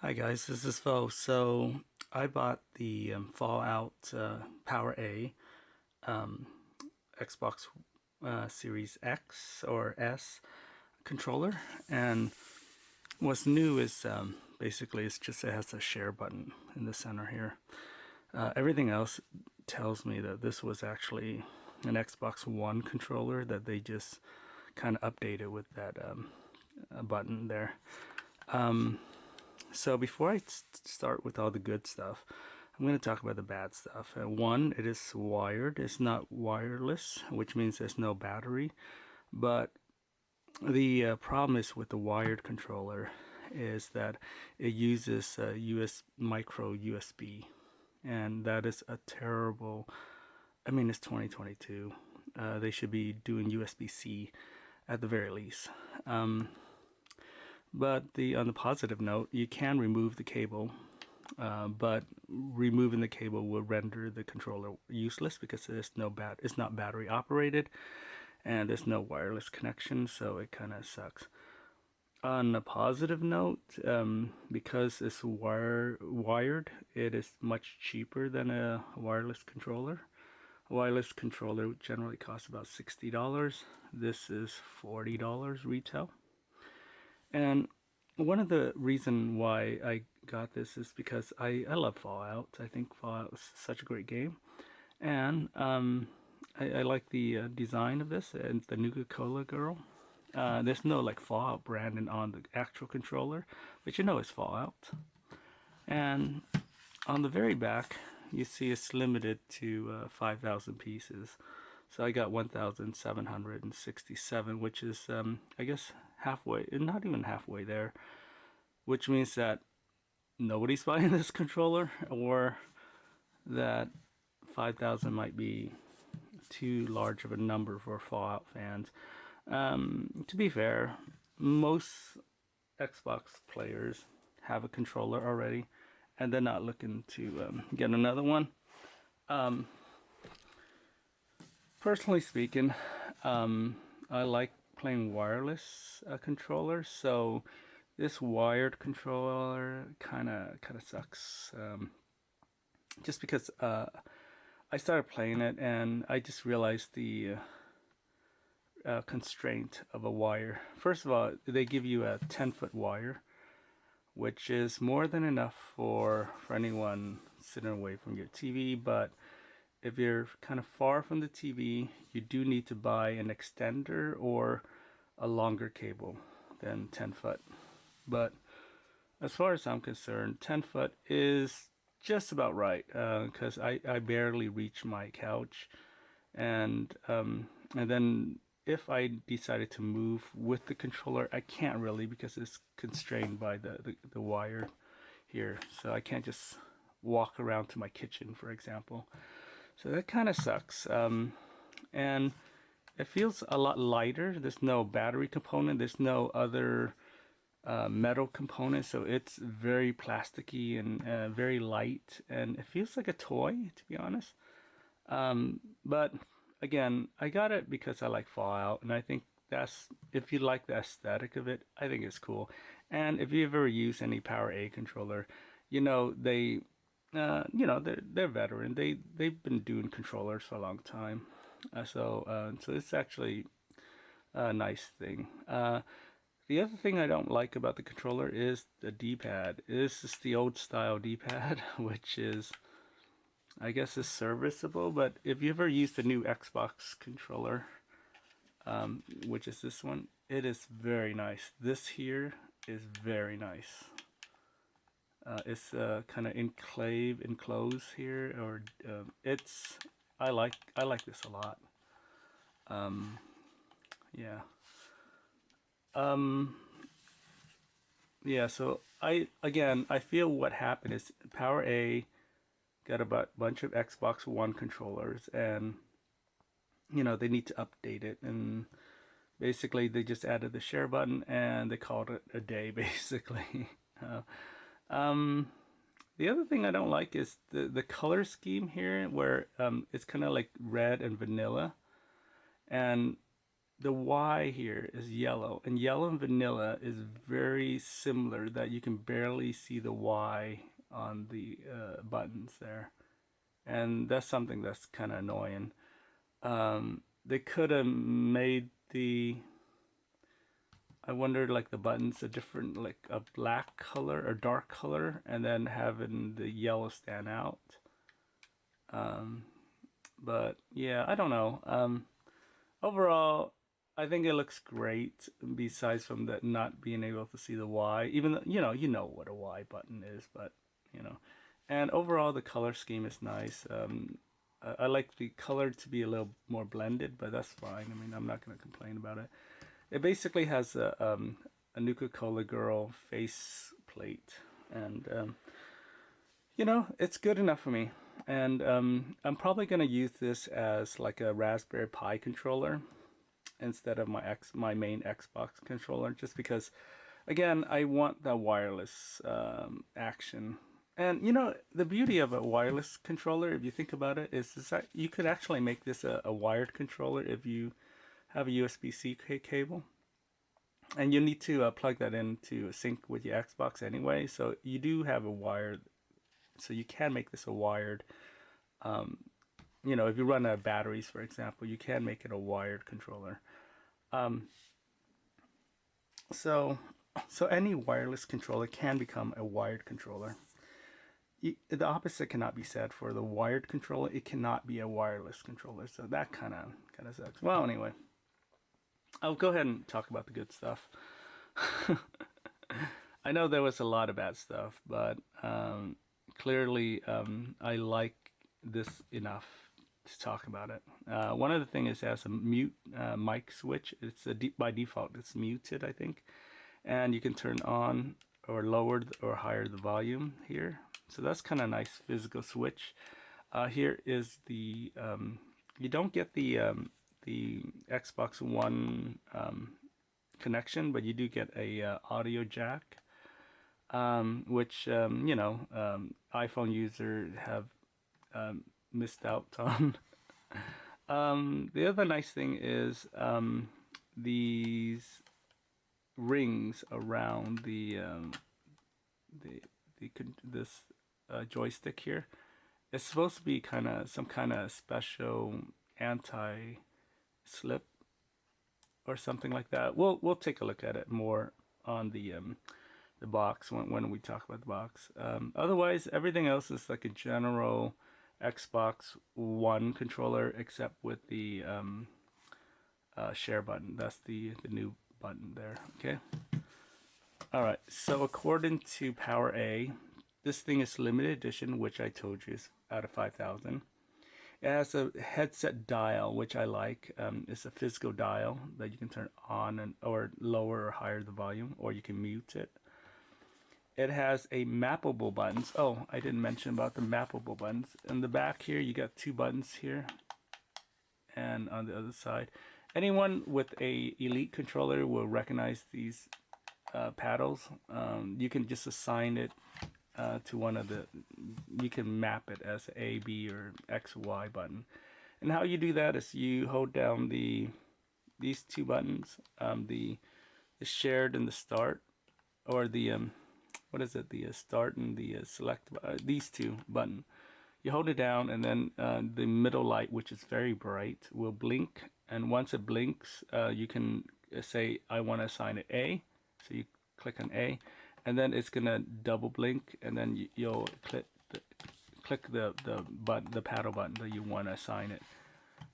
Hi guys, this is Fo. So I bought the Fallout Power A um, Xbox Series X or S controller, and what's new is basically it has a share button in the center here. Everything else tells me that this was actually an Xbox One controller that they just kind of updated with that button there. So before I start with all the good stuff, I'm going to talk about the bad stuff. One, it is wired. It's not wireless, which means there's no battery. But the problem is with the wired controller is that it uses US micro USB, and that is a terrible. I mean, it's 2022. They should be doing USB-C at the very least. But on the positive note, you can remove the cable, but removing the cable will render the controller useless because it's not battery operated, and there's no wireless connection, so it kind of sucks. On a positive note, because it's wired, it is much cheaper than a wireless controller. A wireless controller generally costs about $60. This is $40 retail. And one of the reason why I got this is because I love Fallout. I think Fallout is such a great game, and I like the design of this and the Nuka-Cola girl. There's no like Fallout branding on the actual controller, but you know it's Fallout. And on the very back, you see it's limited to 5,000 pieces. So I got 1,767, which is, I guess, halfway, not even halfway there, which means that nobody's buying this controller, or that 5,000 might be too large of a number for Fallout fans. To be fair, most Xbox players have a controller already, and they're not looking to get another one. Um, Personally speaking, I like playing wireless controllers, so this wired controller kind of sucks. Just because I started playing it and I just realized the constraint of a wire. First of all, they give you a 10-foot wire, which is more than enough for anyone sitting away from your TV, but if you're kind of far from the TV, you do need to buy an extender or a longer cable than 10 foot. But as far as I'm concerned, 10 foot is just about right because I barely reach my couch. And then if I decided to move with the controller, I can't really because it's constrained by the wire here. So I can't just walk around to my kitchen, for example. So that kind of sucks. And it feels a lot lighter. There's no battery component. There's no other metal component. So it's very plasticky and very light. And it feels like a toy, to be honest. But again, I got it because I like Fallout. And I think if you like the aesthetic of it, I think it's cool. And if you've ever used any Power A controller, you know, they're veteran. They've been doing controllers for a long time, so it's actually a nice thing. The other thing I don't like about the controller is the D-pad. This is the old style D-pad, which is, I guess, is serviceable. But if you ever used the new Xbox controller, which is this one, it is very nice. This here is very nice. It's kind of enclosed here, or it's. I like this a lot. Yeah. Um, yeah. So I feel what happened is Power A got a bunch of Xbox One controllers, and they need to update it, and basically they just added the share button and they called it a day, basically. Um, the other thing I don't like is the color scheme here, where it's kind of like red and vanilla, and the Y here is yellow, and yellow and vanilla is very similar that you can barely see the Y on the buttons there, and that's something that's kind of annoying. They could have made the, I wonder, like the buttons a different, like a black color or dark color, and then having the yellow stand out. But yeah, I don't know. Overall, I think it looks great. Besides from that not being able to see the Y, even though, you know what a Y button is, but you know. And overall, the color scheme is nice. I like the color to be a little more blended, but that's fine. I mean, I'm not going to complain about it. It basically has a Nuka-Cola girl face plate, and you know, it's good enough for me. And I'm probably going to use this as like a Raspberry Pi controller instead of my main Xbox controller, just because, again, I want the wireless action. And you know, the beauty of a wireless controller, if you think about it, is that you could actually make this a wired controller if you have a USB-C cable. And you need to plug that into sync with your Xbox anyway. So you do have a wired, so you can make this a wired. You know, if you run out of batteries, for example, you can make it a wired controller. So any wireless controller can become a wired controller. The opposite cannot be said for the wired controller. It cannot be a wireless controller. So that kind of sucks. Well, anyway, I'll go ahead and talk about the good stuff. I know there was a lot of bad stuff, but clearly I like this enough to talk about it. One of the things is it has a mute mic switch. It's by default it's muted, I think, and you can turn on or lower or higher the volume here. So that's kind of nice physical switch. Here is the you don't get the Xbox One connection, but you do get a audio jack, which you know, iPhone users have missed out on. The other nice thing is these rings around this joystick here. It's supposed to be some kind of special anti-slip or something like that. We'll take a look at it more on the box when we talk about the box. Otherwise, everything else is like a general Xbox One controller, except with the share button. That's the new button there. Okay. All right. So according to Powera, this thing is limited edition, which I told you is out of 5,000. It has a headset dial, which I like. It's a physical dial that you can turn on or lower or higher the volume, or you can mute it. It has a mappable buttons. Oh, I didn't mention about the mappable buttons. In the back here, you got two buttons here, and on the other side. Anyone with a Elite controller will recognize these paddles. You can just assign it to one of the, you can map it as A, B, or X, Y button. And how you do that is you hold down these two buttons, the shared and the start, or the what is it, the start and the select, these two button. You hold it down, and then the middle light, which is very bright, will blink. And once it blinks, you can say I want to assign it A. So you click on A, and then it's gonna double blink, and then you'll click the button, the paddle button that you want to assign it.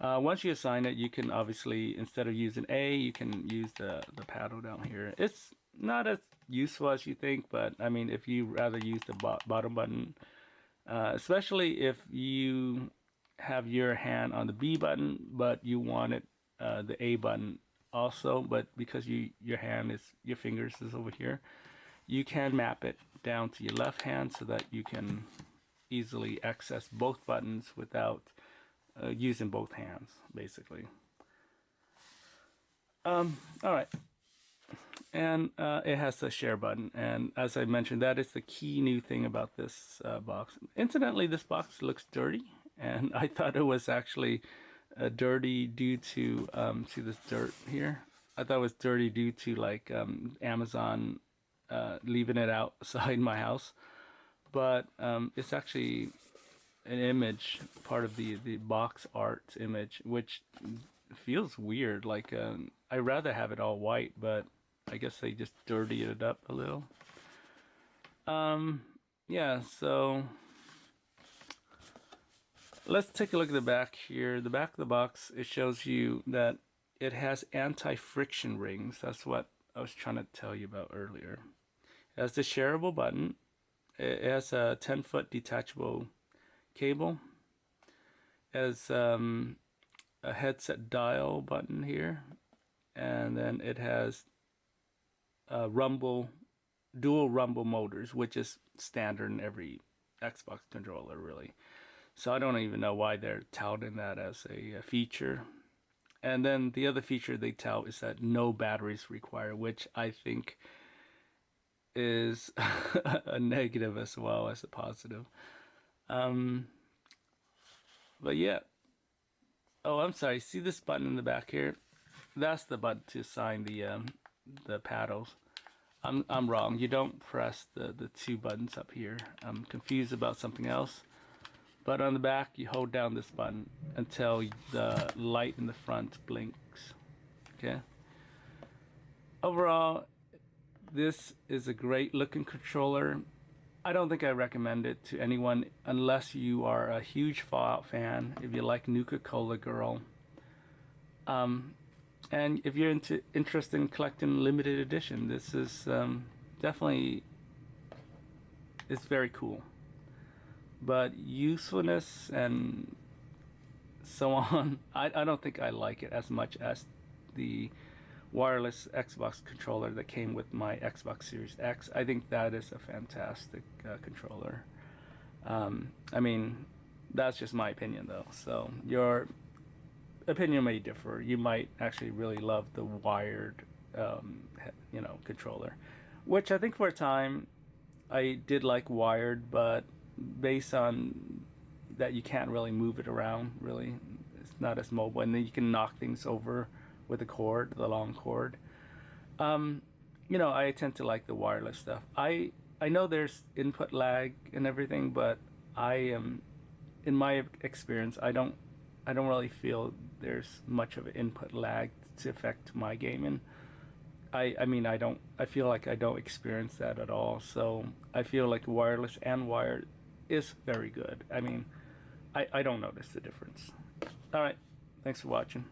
Once you assign it, you can obviously, instead of using A, you can use the paddle down here. It's not as useful as you think, but I mean, if you rather use the bottom button, especially if you have your hand on the B button, but you want it the A button also, but because your fingers is over here, you can map it down to your left hand so that you can easily access both buttons without using both hands, basically. All right. And it has the share button, and as I mentioned, that is the key new thing about this box. Incidentally, this box looks dirty, and I thought it was actually dirty due to see this dirt here. I thought it was dirty due to like Amazon leaving it outside my house, but it's actually an image, part of the box art image, which feels weird. Like I'd rather have it all white, but I guess they just dirtied it up a little. Yeah, so let's take a look at the back here. The back of the box, it shows you that it has anti-friction rings. That's what I was trying to tell you about earlier. It has the shareable button. It has a 10-foot detachable cable. It has a headset dial button here. And then it has dual rumble motors, which is standard in every Xbox controller, really. So I don't even know why they're touting that as a feature. And then the other feature they tout is that no batteries required, which I think is a negative as well as a positive. But yeah. Oh, I'm sorry. See this button in the back here? That's the button to assign the paddles. I'm wrong. You don't press the two buttons up here. I'm confused about something else. But on the back, you hold down this button until the light in the front blinks. Okay. Overall, this is a great looking controller. I don't think I recommend it to anyone unless you are a huge Fallout fan, if you like Nuka-Cola Girl. And if you're interested in collecting limited edition, this is definitely, it's very cool. But usefulness and so on, I don't think I like it as much as the wireless Xbox controller that came with my Xbox Series X. I think that is a fantastic controller. I mean, that's just my opinion though. So your opinion may differ. You might actually really love the wired, controller, which I think for a time I did like wired, but based on that you can't really move it around, really. It's not as mobile, and then you can knock things over with the cord, the long cord. I tend to like the wireless stuff. I know there's input lag and everything, but in my experience, I don't really feel there's much of an input lag to affect my gaming. I feel like I don't experience that at all. So I feel like wireless and wired is very good. I mean, I don't notice the difference. All right. Thanks for watching.